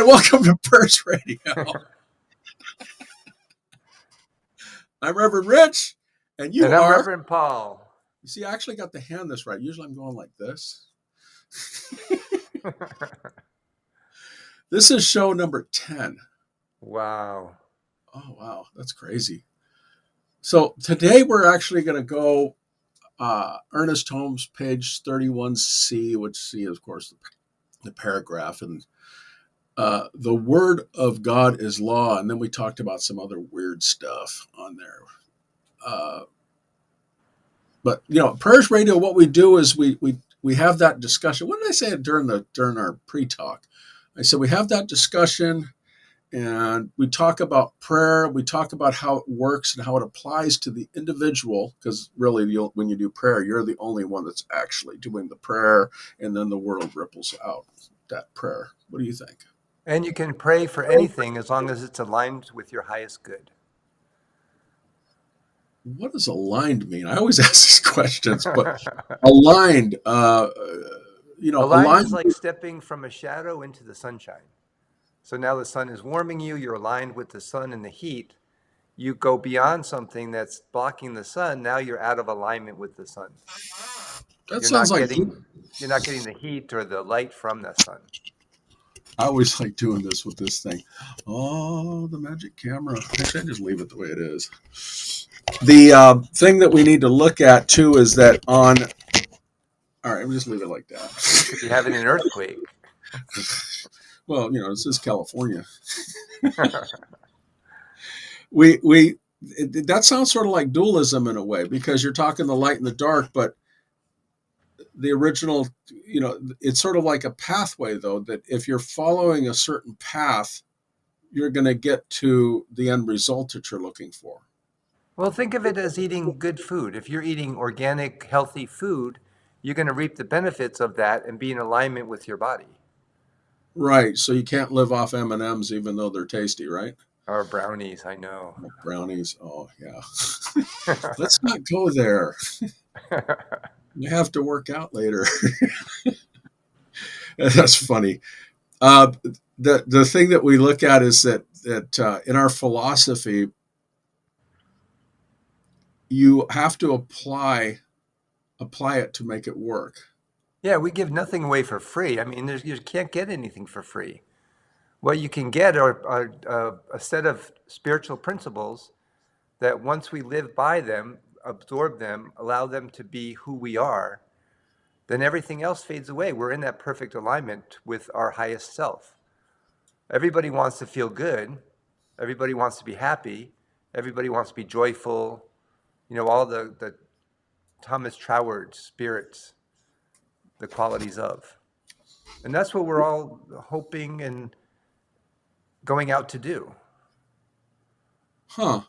welcome to Purse Radio. I'm Reverend Rich, and you And I'm are... Reverend Paul. You see, I actually got the hand this right. Usually I'm going like this. This is show number 10. Wow. Oh, wow. That's crazy. So today we're actually going to go Ernest Holmes, page 31C, which C is, of course, the paragraph. And the word of God is law. And then we talked about some other weird stuff on there. But, Purse Radio, what we do is we have that discussion. What did I say during our pre-talk? I said we have that discussion and we talk about prayer. We talk about how it works and how it applies to the individual, because really when you do prayer, you're the only one that's actually doing the prayer, and then the world ripples out that prayer. What do you think? And you can pray for anything as long as it's aligned with your highest good. What does aligned mean? I always ask these questions, but aligned, aligned is like stepping from a shadow into the sunshine. So now the sun is warming you, you're aligned with the sun and the heat. You go beyond something that's blocking the sun, now you're out of alignment with the sun. You're not getting the heat or the light from the sun. I always like doing this with this thing. Oh, the magic camera. Actually, I just leave it the way it is. The thing that we need to look at, too, is that all right, we'll just leave it like that. If you're having an earthquake. Well, this is California. That sounds sort of like dualism in a way, because you're talking the light and the dark, but the original, it's sort of like a pathway, though, that if you're following a certain path, you're going to get to the end result that you're looking for. Well, think of it as eating good food. If you're eating organic, healthy food, you're going to reap the benefits of that and be in alignment with your body. Right. So you can't live off M&Ms even though they're tasty, right? Or brownies, I know. Brownies. Oh, yeah. Let's not go there. You have to work out later. That's funny. The thing that we look at is that in our philosophy, you have to apply it to make it work. Yeah, we give nothing away for free. I mean, you can't get anything for free. What you can get are a set of spiritual principles that once we live by them, absorb them, allow them to be who we are, then everything else fades away. We're in that perfect alignment with our highest self. Everybody wants to feel good. Everybody wants to be happy. Everybody wants to be joyful. All the Thomas Troward spirits, the qualities of. And that's what we're all hoping and going out to do. Huh.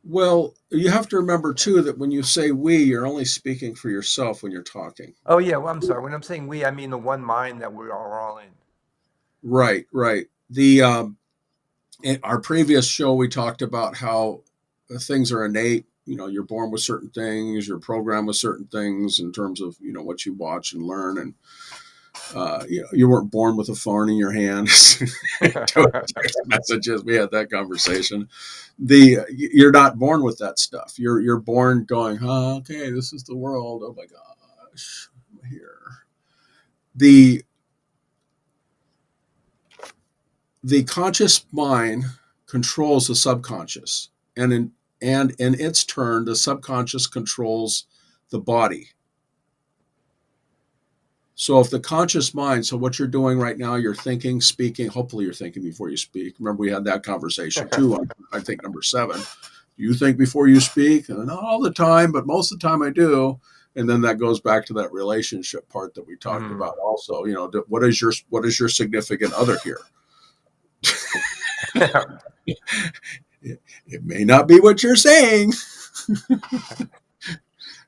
Well, you have to remember, too, that when you say we, you're only speaking for yourself when you're talking. Oh, yeah. Well, I'm sorry. When I'm saying we, I mean the one mind that we're all in. Right. In our previous show, we talked about how things are innate. You're born with certain things, you're programmed with certain things in terms of, what you watch and learn. And, you weren't born with a phone in your hand. Text messages. We had that conversation. You're not born with that stuff. You're born going, okay, this is the world. Oh my gosh, I'm here. The conscious mind controls the subconscious, and in its turn, the subconscious controls the body. So if the conscious mind, so what you're doing right now, you're thinking, speaking, hopefully you're thinking before you speak. Remember, we had that conversation too on, I think, number 7. Do you think before you speak? And not all the time, but most of the time I do. And then that goes back to that relationship part that we talked about also. What is your significant other here? It may not be what you're saying.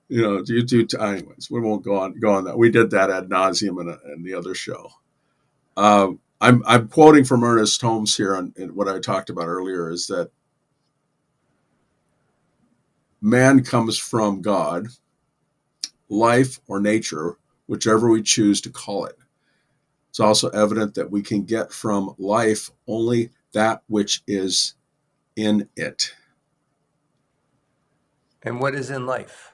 Anyways, we won't go on that. We did that ad nauseum in the other show. I'm quoting from Ernest Holmes here on what I talked about earlier, is that man comes from God, life or nature, whichever we choose to call it. It's also evident that we can get from life only that which is in it. And what is in life?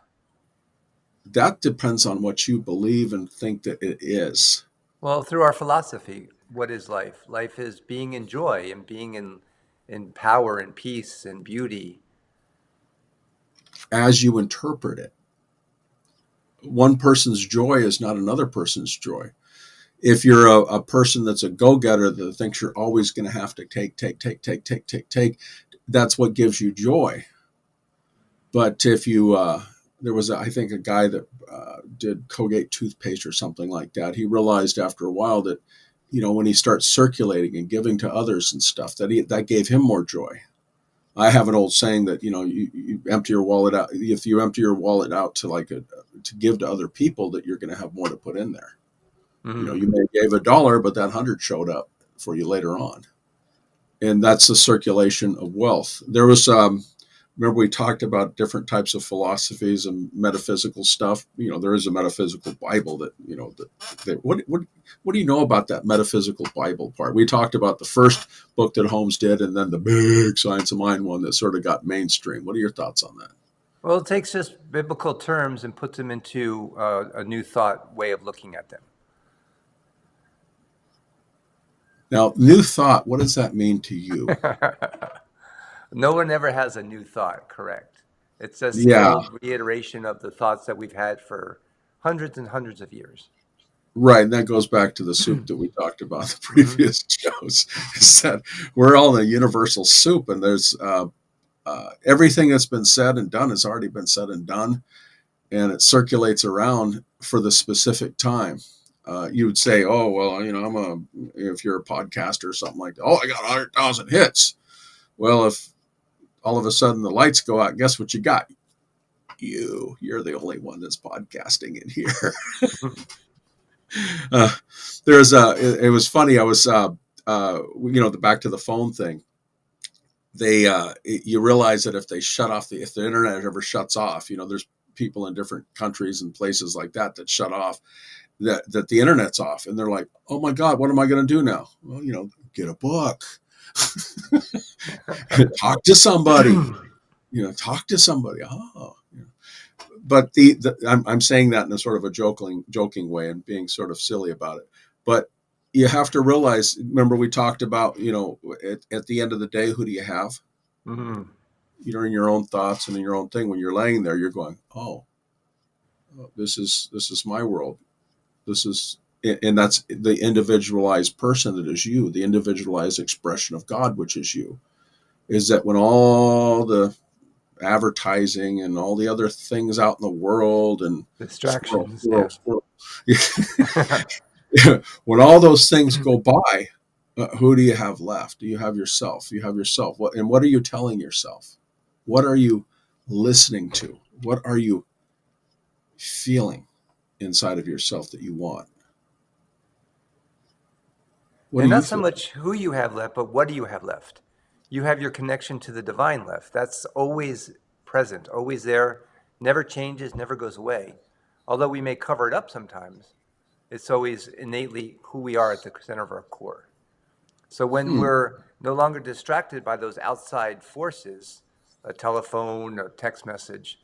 That depends on what you believe and think that it is. Well, through our philosophy, what is life? Life is being in joy and being in power and peace and beauty. As you interpret it, one person's joy is not another person's joy. If you're a person that's a go-getter that thinks you're always going to have to take, that's what gives you joy. But if you, there was, I think, a guy that did Colgate toothpaste or something like that. He realized after a while that, when he starts circulating and giving to others and stuff, that gave him more joy. I have an old saying that, you empty your wallet out. If you empty your wallet out to give to other people, that you're going to have more to put in there. Mm-hmm. You may have gave $1, but that 100 showed up for you later on. And that's the circulation of wealth. There was, remember we talked about different types of philosophies and metaphysical stuff. There is a metaphysical Bible that, what do you know about that metaphysical Bible part? We talked about the first book that Holmes did, and then the big Science of Mind one that sort of got mainstream. What are your thoughts on that? Well, it takes just biblical terms and puts them into a new thought way of looking at them. Now, new thought, what does that mean to you? No one ever has a new thought, correct? It's just the Yeah, old reiteration of the thoughts that we've had for hundreds and hundreds of years. right. And that goes back to the soup that we talked about in the Mm-hmm. previous shows, is that we're all in a universal soup, and there's everything that's been said and done has already been said and done, and it circulates around for the specific time. You would say, oh, well, if you're a podcaster or something like that, oh, I got 100,000 hits. Well, if all of a sudden the lights go out, guess what you got? You're the only one that's podcasting in here. uh, it was funny. I was, the back to the phone thing. You realize that if they shut off if the internet ever shuts off, there's people in different countries and places like that shut off, that the internet's off, and they're like, oh my God, what am I going to do now? Well, get a book, talk to somebody, talk to somebody. Oh, but I'm saying that in a sort of a joking way and being sort of silly about it. But you have to realize, remember we talked about, at the end of the day, who do you have? Mm-hmm. In your own thoughts and in your own thing. When you're laying there, you're going, oh, this is my world. And that's the individualized person that is you, the individualized expression of God, which is you. Is that when all the advertising and all the other things out in the world and Distractions, yeah. squirrel. When all those things go by, who do you have left? Do you have yourself? You have yourself. What are you telling yourself? What are you listening to? What are you feeling inside of yourself that you want? What do And you not so feel? much who you have left, but what do you have left? You have your connection to the divine left. That's always present, always there, never changes, never goes away. Although we may cover it up sometimes, it's always innately who we are at the center of our core. So when Hmm. we're no longer distracted by those outside forces, a telephone, a text message,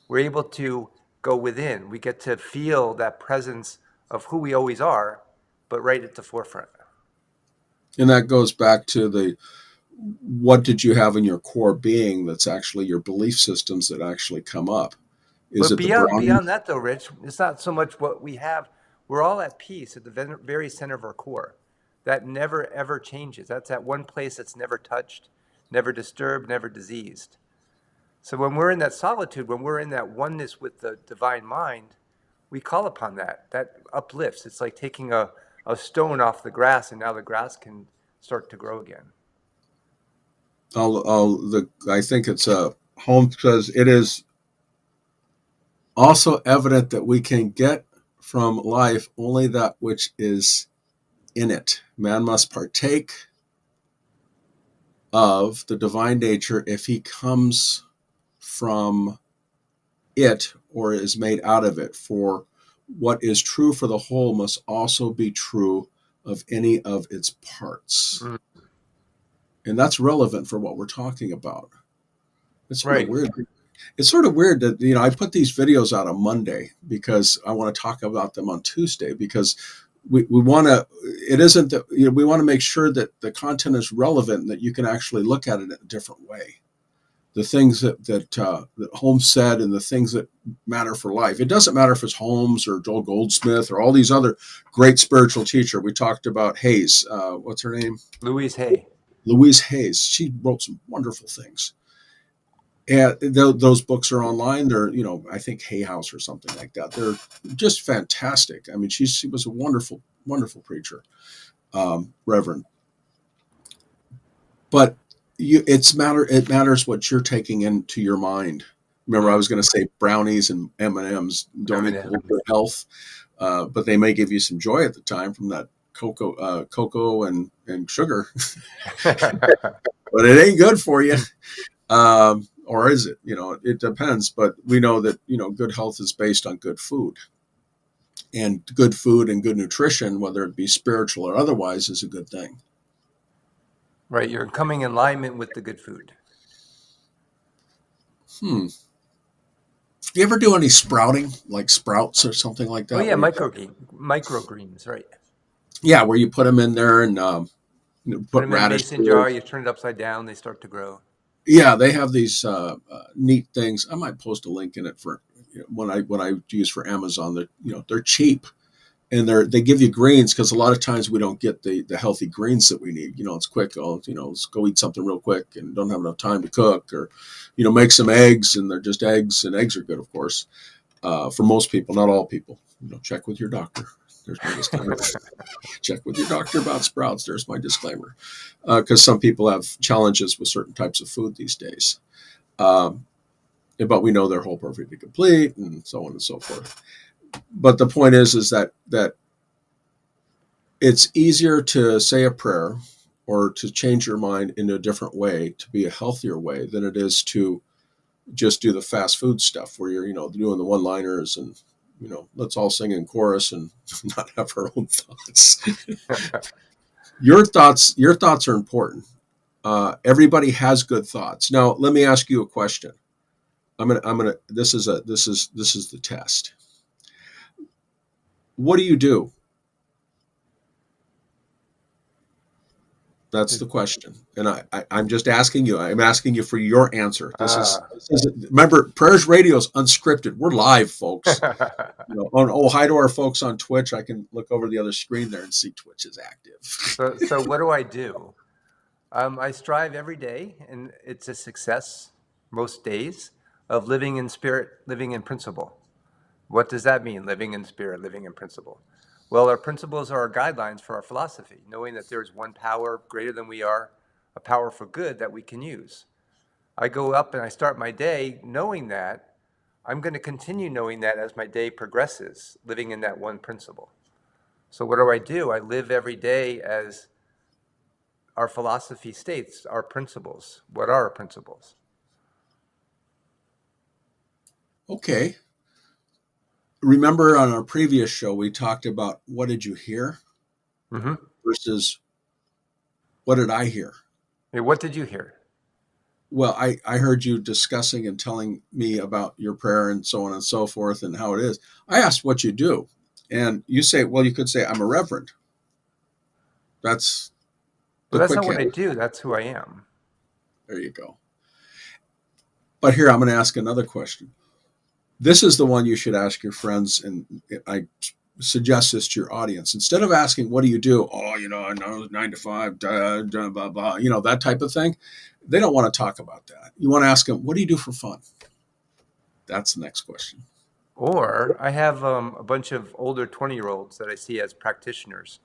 we're able to go within. We get to feel that presence of who we always are, but right at the forefront. And that goes back to what did you have in your core being that's actually your belief systems that actually come up? Is But it the beyond brownies? that, though, Rich, it's not so much what we have. We're all at peace at the very center of our core. That never, ever changes. That's that one place that's never touched, never disturbed, never diseased. So when we're in that solitude, when we're in that oneness with the divine mind, we call upon that. That uplifts. It's like taking a stone off the grass, and now the grass can start to grow again. I think it's Holmes because it is also evident that we can get from life only that which is in it. Man must partake of the divine nature if he comes from it or is made out of it. For what is true for the whole must also be true of any of its parts. Mm. And that's relevant for what we're talking about. It's sort of Right. weird. It's sort of weird that, I put these videos out on Monday because I want to talk about them on Tuesday, because we want to, it isn't that, we want to make sure that the content is relevant and that you can actually look at it in a different way. The things that Holmes said and the things that matter for life. It doesn't matter if it's Holmes or Joel Goldsmith or all these other great spiritual teacher. We talked about Hayes. What's her name? Louise Hay. Louise Hayes. She wrote some wonderful things. And those books are online. They're, I think Hay House or something like that. They're just fantastic. I mean, she was a wonderful, wonderful preacher, Reverend. But it matters what you're taking into your mind. Remember, I was going to say brownies and M&Ms don't equal good health, but they may give you some joy at the time from that cocoa and sugar, but it ain't good for you. Or is it? It depends. But we know that, good health is based on good food. And good food and good nutrition, whether it be spiritual or otherwise, is a good thing. Right. You're coming in alignment with the good food. Do you ever do any sprouting, like sprouts or something like that? Oh, yeah, microgreens, right. Yeah, where you put them in there and Put put them in a radish. mason jar, you turn it upside down, they start to grow. Yeah, they have these neat things. I might post a link in it for when I use for Amazon. That they're cheap, and they give you greens, because a lot of times we don't get the healthy greens that we need. It's quick. Let's go eat something real quick and don't have enough time to cook, or make some eggs, and they're just eggs, and eggs are good, of course, for most people, not all people. Check with your doctor. There's my disclaimer. Check with your doctor about sprouts. There's my disclaimer, because some people have challenges with certain types of food these days. But we know they're whole, perfectly complete, and so on and so forth. But the point is that it's easier to say a prayer or to change your mind in a different way, to be a healthier way, than it is to just do the fast food stuff where you're, doing the one-liners and, let's all sing in chorus and not have our own thoughts. Your thoughts are important. Everybody has good thoughts. Now, let me ask you a question. This is the test. What do you do? That's the question. And I'm just asking you. I'm asking you for your answer. This is remember, Prayers Radio is unscripted. We're live, folks. Hi to our folks on Twitch. I can look over the other screen there and see Twitch is active. So what do I do? I strive every day, and it's a success most days, of living in spirit, living in principle. What does that mean, living in spirit, living in principle? Well, our principles are our guidelines for our philosophy, knowing that there's one power greater than we are, a power for good that we can use. I go up and I start my day knowing that. I'm going to continue knowing that as my day progresses, living in that one principle. So what do? I live every day as our philosophy states, our principles. What are our principles? Okay. Remember on our previous show, we talked about what did you hear versus what did I hear? Hey, what did you hear? Well, I heard you discussing and telling me about your prayer and so on and so forth and how it is. I asked what you do. And you say, well, you could say, I'm a reverend. That's the Well, that's quick not what I answer. do. That's who I am. There you go. But here, I'm going to ask another question. This is the one you should ask your friends, and I suggest this to your audience. Instead of asking, what do you do? Oh, I know 9 to 5, blah, blah, blah, that type of thing. They don't want to talk about that. You want to ask them, what do you do for fun? That's the next question. Or I have a bunch of older 20-year-olds that I see as practitioners.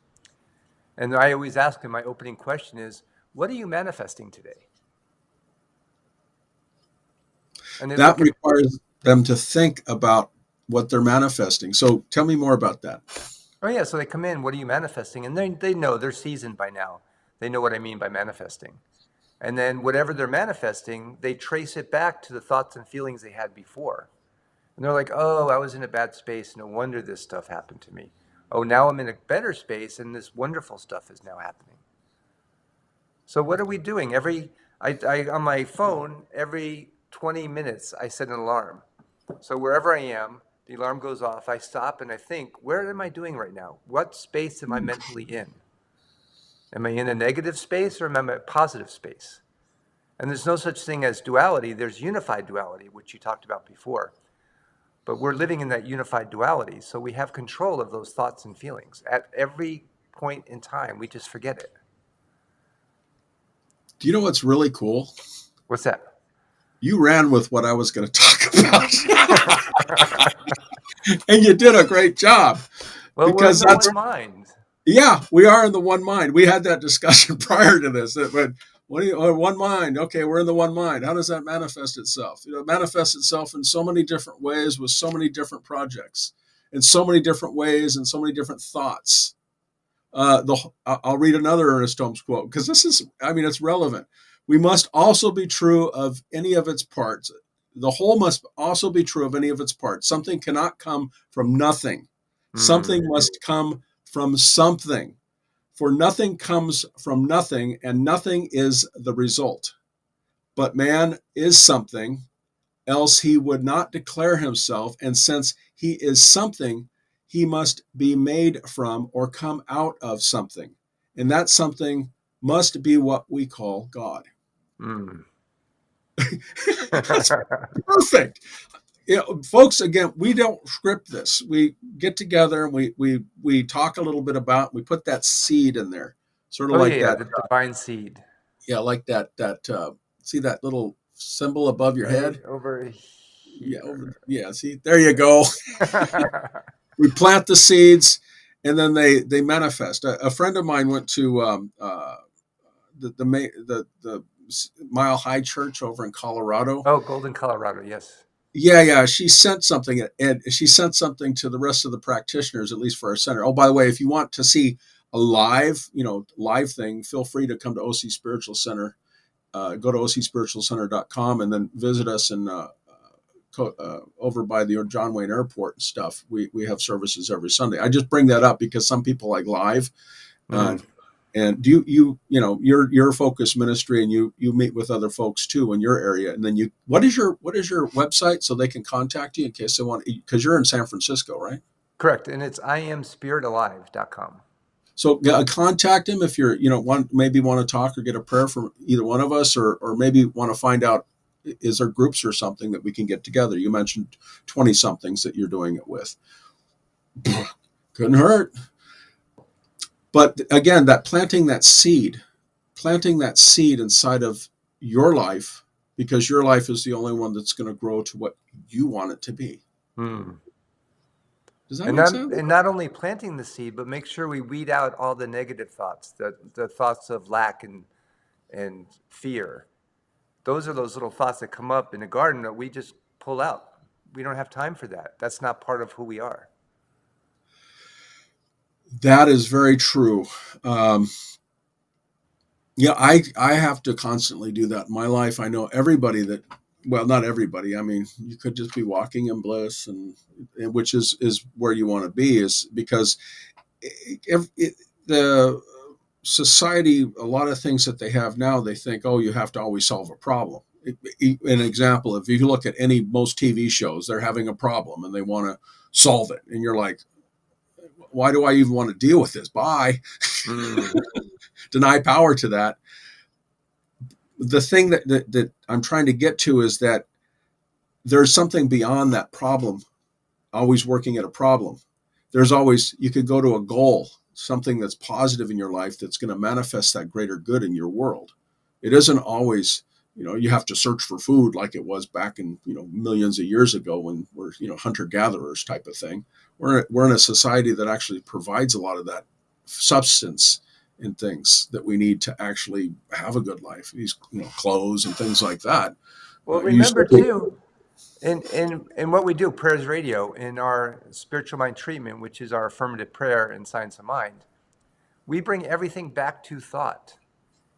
And I always ask them, my opening question is, what are you manifesting today? And that requires them to think about what they're manifesting. So tell me more about that. Oh, yeah. So they come in, what are you manifesting? And they know, they're seasoned by now. They know what I mean by manifesting. And then whatever they're manifesting, they trace it back to the thoughts and feelings they had before. And they're like, oh, I was in a bad space. No wonder this stuff happened to me. Oh, now I'm in a better space and this wonderful stuff is now happening. So what are we doing? On my phone, every 20 minutes, I set an alarm. So wherever I am, the alarm goes off. I stop and I think, where am I doing right now? What space am I mentally in? Am I in a negative space or am I in a positive space? And there's no such thing as duality. There's unified duality, which you talked about before. But we're living in that unified duality. So we have control of those thoughts and feelings. At every point in time, we just forget it. Do you know what's really cool? What's that? You ran with what I was going to talk about. And you did a great job. Well, we're in Because the that's, one mind. yeah, we are in the one mind. We had that discussion prior to this. But one mind? Okay, we're in the one mind. How does that manifest itself? It manifests itself in so many different ways with so many different projects, in so many different ways and so many different thoughts. I'll read another Ernest Holmes quote because it's relevant. We must also be true of any of its parts. The whole must also be true of any of its parts. Something cannot come from nothing. Something must come from something. For nothing comes from nothing, and nothing is the result. But man is something, else he would not declare himself. And since he is something, he must be made from or come out of something. And that something must be what we call God. That's perfect. Folks, again, we don't script this. We get together and we talk a little bit about, we put that seed in there, sort of like that. The divine seed. Yeah, like that. See that little symbol above your head? Over Yeah, here. yeah. See, there you go. We plant the seeds, and then they manifest. A friend of mine went to the Mile High Church over in Colorado. Oh, Golden, Colorado, yes. Yeah. She sent something, and she sent something to the rest of the practitioners, at least for our center. Oh, by the way, if you want to see a live thing, feel free to come to OC Spiritual Center. Go to ocspiritualcenter.com and then visit us in over by the John Wayne Airport and stuff. We have services every Sunday. I just bring that up because some people like live. And your focus ministry, and you meet with other folks too in your area. And then what is your website so they can contact you in case they want, because you're in San Francisco, right? Correct. And it's iamspiritalive.com. So contact him if you're, maybe want to talk or get a prayer from either one of us, or maybe want to find out, is there groups or something that we can get together? You mentioned 20 somethings that you're doing it with. Couldn't hurt. But again, planting that seed inside of your life, because your life is the only one that's going to grow to what you want it to be. Does that make sense? And not only planting the seed, but make sure we weed out all the negative thoughts, the thoughts of lack and fear. Those are those little thoughts that come up in the garden that we just pull out. We don't have time for that. That's not part of who we are. That is very true. I have to constantly do that in my life. I know everybody that, well, not everybody. I mean, you could just be walking in bliss, and which is where you want to be, is because the society, a lot of things that they have now, they think, oh, you have to always solve a problem. An example, if you look at most TV shows, they're having a problem and they want to solve it. And you're like, why do I even want to deal with this? Bye. Deny power to that. The thing that I'm trying to get to is that there's something beyond that problem, always working at a problem. There's always, you could go to a goal, something that's positive in your life that's going to manifest that greater good in your world. It isn't always, you have to search for food like it was back in, millions of years ago when we're, hunter-gatherers type of thing. We're in a society that actually provides a lot of that substance and things that we need to actually have a good life. These, clothes and things like that. Well, remember too, in what we do, Prayers Radio, in our spiritual mind treatment, which is our affirmative prayer and science of mind, we bring everything back to thought.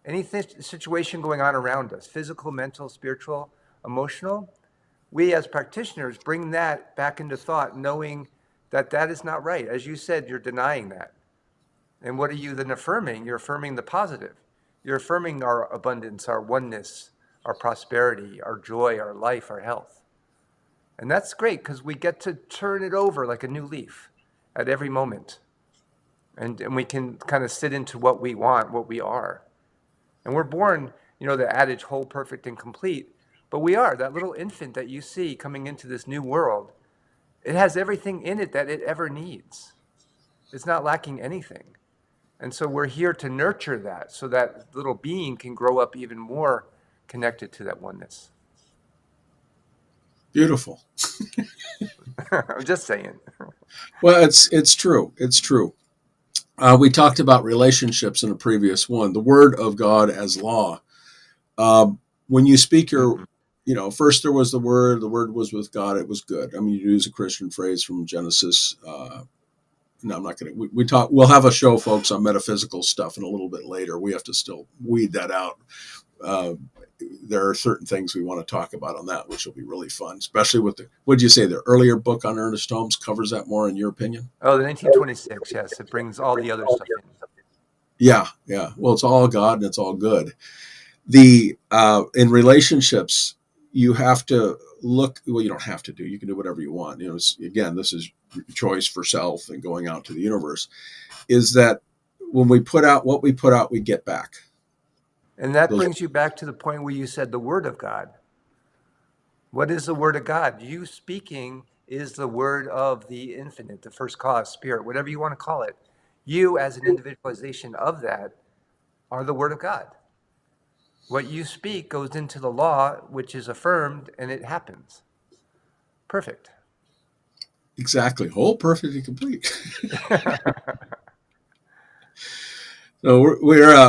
Any situation going on around us, physical, mental, spiritual, emotional, we as practitioners bring that back into thought, knowing That is not right. As you said, you're denying that. And what are you then affirming? You're affirming the positive. You're affirming our abundance, our oneness, our prosperity, our joy, our life, our health. And that's great because we get to turn it over like a new leaf at every moment. And we can kind of sit into what we want, what we are. And we're born, the adage, whole, perfect, and complete. But we are that little infant that you see coming into this new world. It has everything in it that it ever needs. It's not lacking anything. And so we're here to nurture that so that little being can grow up even more connected to that oneness. Beautiful. I'm just saying. Well, it's true. It's true. We talked about relationships in a previous one. The word of God as law. When you speak your, first there was the word was with God, it was good. I mean, you use a Christian phrase from Genesis. No, I'm not going to, we'll have a show, folks, on metaphysical stuff and a little bit later. We have to still weed that out. There are certain things we want to talk about on that, which will be really fun, especially with what'd you say, the earlier book on Ernest Holmes covers that more in your opinion? Oh, the 1926, yes. It brings all the other stuff in. Yeah. Well, it's all God and it's all good. In relationships, you have to look, well, you don't have to do, you can do whatever you want. Again, this is choice for self and going out to the universe, is that when we put out what we put out, we get back. And that brings you back to the point where you said the word of God. What is the word of God? You speaking is the word of the infinite, the first cause, spirit, whatever you want to call it. You, as an individualization of that, are the word of God. What you speak goes into the law, which is affirmed, and it happens. Perfect. Exactly. Whole, perfect, and complete. So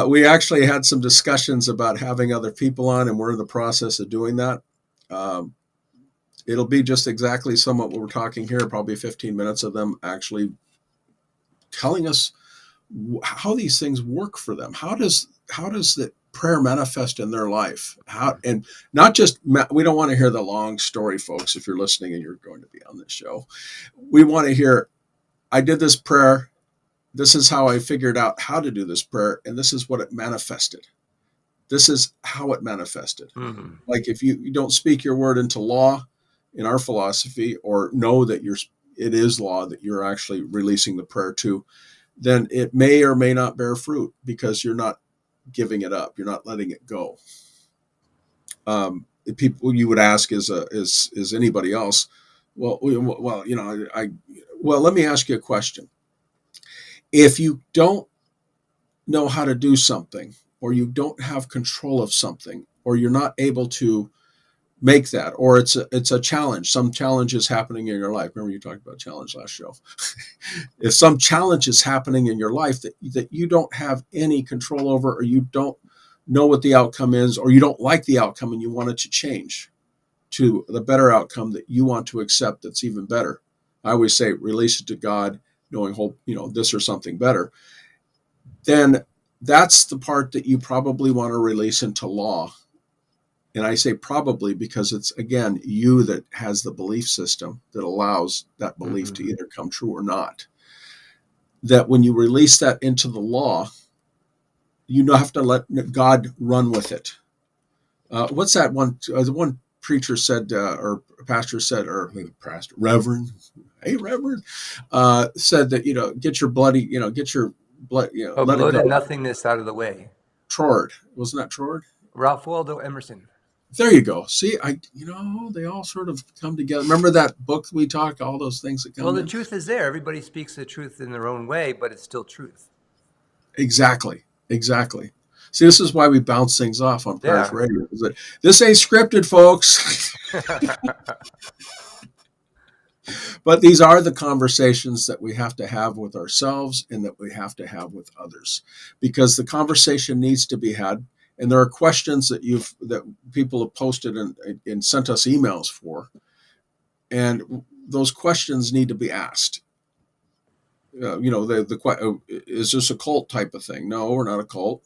we actually had some discussions about having other people on, and we're in the process of doing that. It'll be just exactly somewhat what we're talking here, probably 15 minutes of them actually telling us how these things work for them. How does the prayer manifest in their life? And not just, we don't want to hear the long story, folks. If you're listening and you're going to be on this show, we want to hear, I did this prayer. This is how I figured out how to do this prayer. And this is what it manifested. This is how it manifested. Mm-hmm. Like if you don't speak your word into law in our philosophy, or know that it is law that you're actually releasing the prayer to, then it may or may not bear fruit because you're not giving it up. You're not letting it go. People you would ask is anybody else? Well, let me ask you a question. If you don't know how to do something, or you don't have control of something, or you're not able to make that, or it's a challenge. Some challenge is happening in your life. Remember you talked about challenge last show. If some challenge is happening in your life that you don't have any control over, or you don't know what the outcome is, or you don't like the outcome and you want it to change to the better outcome that you want to accept, that's even better. I always say release it to God, knowing this or something better. Then that's the part that you probably want to release into law. And I say probably because it's, again, you that has the belief system that allows that belief to either come true or not. That when you release that into the law, you have to let God run with it. What's that one? The one preacher said, or pastor said, or pastor, reverend, hey, reverend, said that, get your blood, let blood and nothingness out of the way. Troard. Wasn't that Troard? Ralph Waldo Emerson. There you go. See, they all sort of come together. Remember that book we talked, all those things that come Well, the truth is there. Everybody speaks the truth in their own way, but it's still truth. Exactly. See, this is why we bounce things off on Prayers Radio. This ain't scripted, folks. But these are the conversations that we have to have with ourselves and that we have to have with others, because the conversation needs to be had. And there are questions that people have posted and sent us emails for, and those questions need to be asked. Is this a cult type of thing? No, we're not a cult.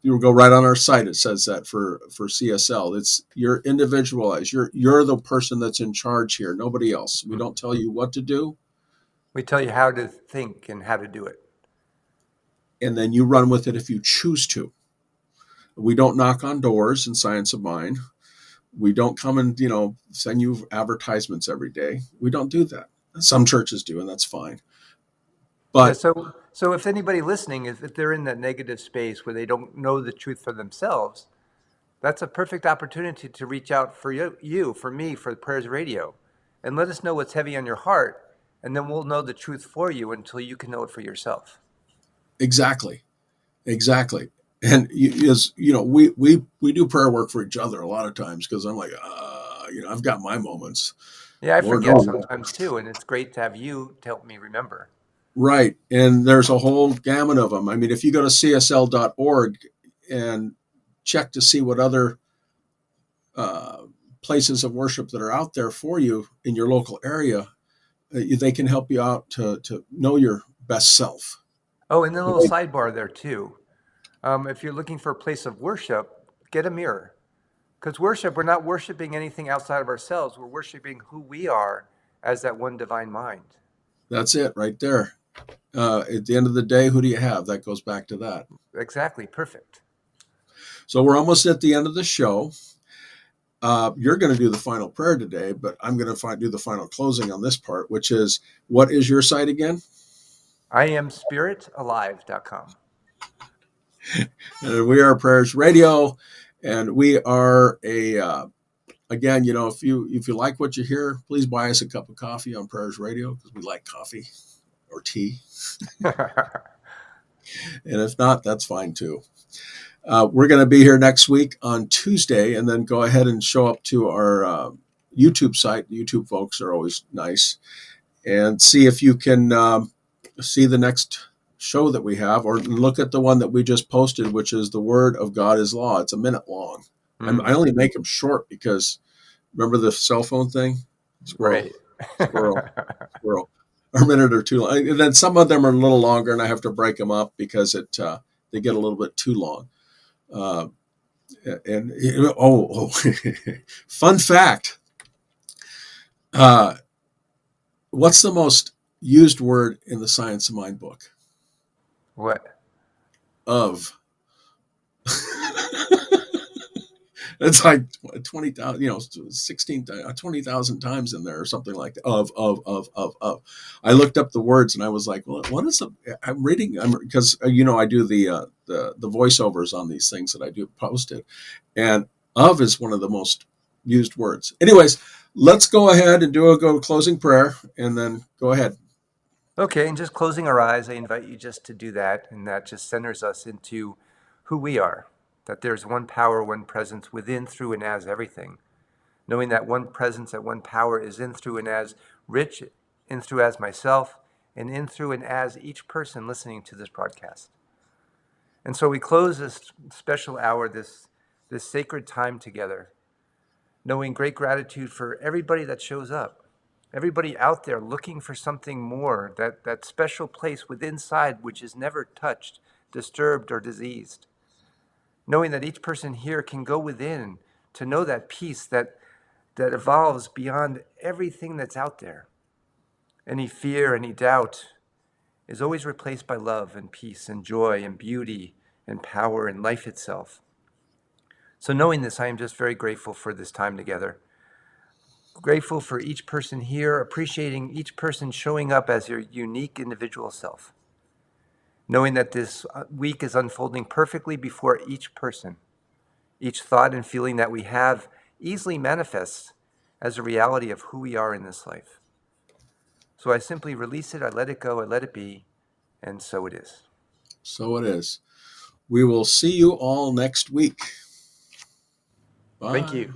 You go right on our site. It says that for CSL, you're individualized. You're the person that's in charge here. Nobody else. We don't tell you what to do. We tell you how to think and how to do it. and then you run with it if you choose to. We don't knock on doors in Science of Mind. We don't come and, send you advertisements every day. We don't do that. Some churches do, and that's fine. Yeah, But so if anybody listening, if they're in that negative space where they don't know the truth for themselves, that's a perfect opportunity to reach out for you, for me, for Prayers Radio, and let us know what's heavy on your heart, and then we'll know the truth for you until you can know it for yourself. exactly, exactly. And as we do prayer work for each other a lot of times because I'm like, I've got my moments. Yeah, I Lord forget knows. sometimes too, and it's great to have you to help me remember. Right. And there's a whole gamut of them. I mean, if you go to csl.org and check to see what other uh, places of worship that are out there for you in your local area, they can help you out to know your best self. Oh, and then a little sidebar there too. If you're looking for a place of worship, get a mirror. Because worship, we're not worshiping anything outside of ourselves. We're worshiping who we are as that one divine mind. That's it right there. At the end of the day, who do you have? That goes back to that. Exactly, perfect. So we're almost at the end of the show. You're going to do the final prayer today, but I'm going to do the final closing on this part, which is, what is your site again? I am spiritalive.com. And we are Prayers Radio, and we are again, if you like what you hear, please buy us a cup of coffee on Prayers Radio because we like coffee or tea, and if not, that's fine too. We're going to be here next week on Tuesday, and then go ahead and show up to our YouTube site. YouTube folks are always nice, and see if you can see the next show that we have, or look at the one that we just posted, which is The Word of God is Law. It's a minute long. I only make them short because remember the cell phone thing? Squirrel, Right. squirrel, squirrel. Or a minute or two long. And then some of them are a little longer, and I have to break them up because they get a little bit too long. Uh, and fun fact: uh, what's the most used word in the Science of Mind book? What? Of. It's like 20,000, 16, 20,000 times in there or something like that. Of. I looked up the words and I was like, well, what is I'm reading, because, I do the voiceovers on these things that I do posted. And of is one of the most used words. Anyways, let's go ahead and do a closing prayer and then go ahead. Okay, and just closing our eyes, I invite you just to do that, and that just centers us into who we are, that there's one power, one presence within, through, and as everything. Knowing that one presence, that one power is in, through, and as Rich, in, through, as myself, and in, through, and as each person listening to this broadcast. And so we close this special hour, this sacred time together, knowing great gratitude for everybody that shows up, everybody out there looking for something more, that special place within inside which is never touched, disturbed, or diseased. Knowing that each person here can go within to know that peace that evolves beyond everything that's out there. Any fear, any doubt is always replaced by love and peace and joy and beauty and power and life itself. So knowing this, I am just very grateful for this time together. Grateful for each person here, appreciating each person showing up as your unique individual self. Knowing that this week is unfolding perfectly before each person. Each thought and feeling that we have easily manifests as a reality of who we are in this life. So I simply release it, I let it go, I let it be, and so it is. So it is. We will see you all next week. Thank Bye. you.